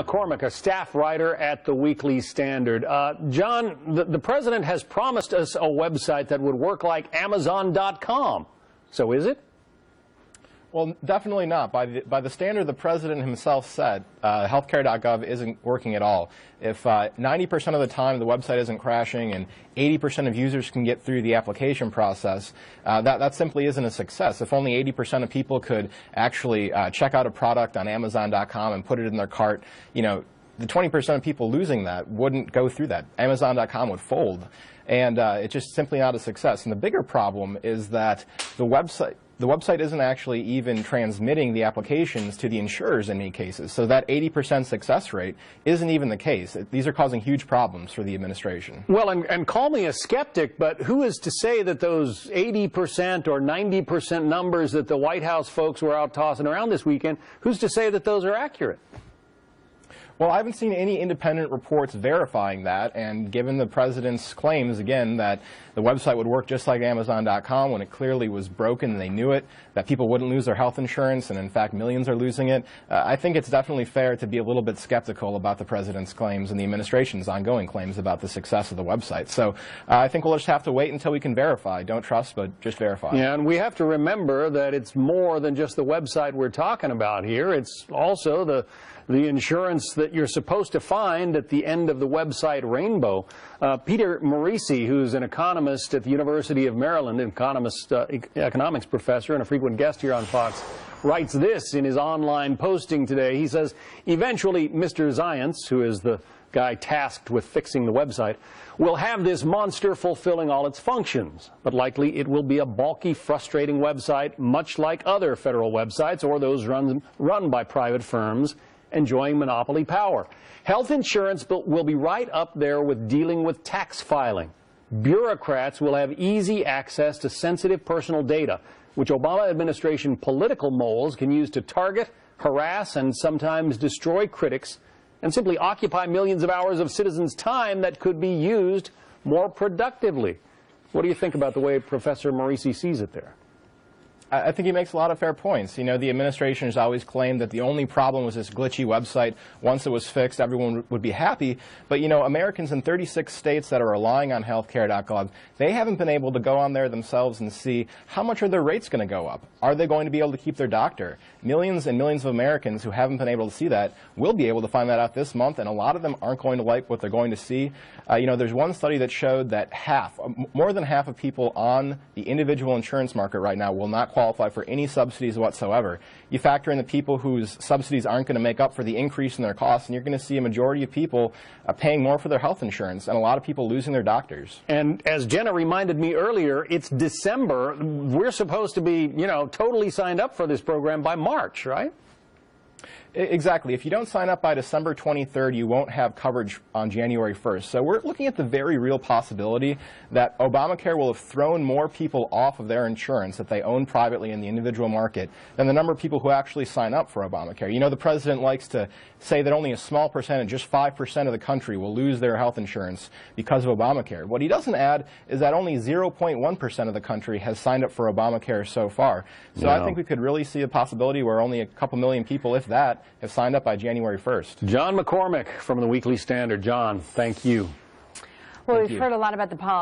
McCormack, a staff writer at the Weekly Standard. John, the president has promised us a website that would work like Amazon.com. So is it? Well, definitely not. By the standard the president himself said, healthcare.gov isn't working at all. If 90% of the time the website isn't crashing and 80% of users can get through the application process, that simply isn't a success. If only 80% of people could actually check out a product on Amazon.com and put it in their cart, you know, the 20% of people losing that wouldn't go through that. Amazon.com would fold. And it's just simply not a success. And the bigger problem is that the website isn't actually even transmitting the applications to the insurers in many cases. So that 80% success rate isn't even the case. These are causing huge problems for the administration. Well, and call me a skeptic, but who is to say that those 80% or 90% numbers that the White House folks were out tossing around this weekend, who's to say that those are accurate? Well, I haven't seen any independent reports verifying that, and given the president's claims, again, that the website would work just like Amazon.com when it clearly was broken and they knew it, that people wouldn't lose their health insurance, and in fact millions are losing it, I think it's definitely fair to be a little bit skeptical about the president's claims and the administration's ongoing claims about the success of the website. So I think we'll just have to wait until we can verify. Don't trust, but just verify. Yeah, and we have to remember that it's more than just the website we're talking about here. It's also the insurance that you're supposed to find at the end of the website rainbow. Peter Morisi, who's an economist at the University of Maryland, economics professor and a frequent guest here on Fox, writes this in his online posting today. He says, eventually Mr. Zients, who is the guy tasked with fixing the website, will have this monster fulfilling all its functions, but likely it will be a bulky, frustrating website, much like other federal websites or those run by private firms enjoying monopoly power. Health insurance will be right up there with dealing with tax filing. Bureaucrats will have easy access to sensitive personal data, which Obama administration political moles can use to target, harass, and sometimes destroy critics, and simply occupy millions of hours of citizens' time that could be used more productively. What do you think about the way Professor Morisi sees it there? I think he makes a lot of fair points. You know, the administration has always claimed that the only problem was this glitchy website. Once it was fixed, everyone would be happy. But, you know, Americans in 36 states that are relying on healthcare.gov, they haven't been able to go on there themselves and see how much are their rates going to go up. Are they going to be able to keep their doctor? Millions and millions of Americans who haven't been able to see that will be able to find that out this month, and a lot of them aren't going to like what they're going to see. You know, there's one study that showed that more than half of people on the individual insurance market right now will not qualify for any subsidies whatsoever. You factor in the people whose subsidies aren't going to make up for the increase in their costs, and you're going to see a majority of people paying more for their health insurance, and a lot of people losing their doctors. And as Jenna reminded me earlier, it's December. We're supposed to be, you know, totally signed up for this program by March, right? Exactly. If you don't sign up by December 23rd, you won't have coverage on January 1st. So we're looking at the very real possibility that Obamacare will have thrown more people off of their insurance that they own privately in the individual market than the number of people who actually sign up for Obamacare. You know, the president likes to say that only a small percentage, just 5% of the country, will lose their health insurance because of Obamacare. What he doesn't add is that only 0.1% of the country has signed up for Obamacare so far. So I think we could really see a possibility where only a couple million people, if that, have signed up by January 1st. John McCormack from the Weekly Standard. John, thank you. Well, we've heard a lot about the politics.